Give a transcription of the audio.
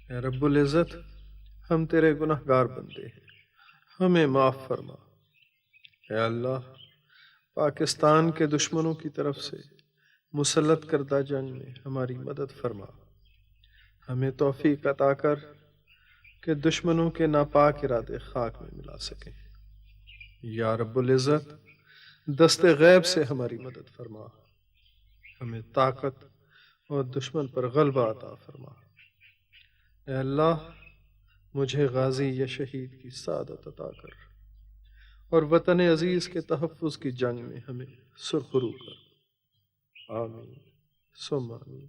اے رب العزت، ہم تیرے گنہگار بندے ہیں، ہمیں معاف فرما۔ اے اللہ، پاکستان کے دشمنوں کی طرف سے مسلط کردہ جنگ میں ہماری مدد فرما۔ ہمیں توفیق عطا کر کہ دشمنوں کے ناپاک ارادے خاک میں ملا سکیں۔ یا رب العزت، دست غیب سے ہماری مدد فرما، ہمیں طاقت اور دشمن پر غلبہ عطا فرما۔ اے اللہ، مجھے غازی یا شہید کی سعادت عطا کر اور وطن عزیز کے تحفظ کی جنگ میں ہمیں سرخرو کر۔ آمین ثم آمین۔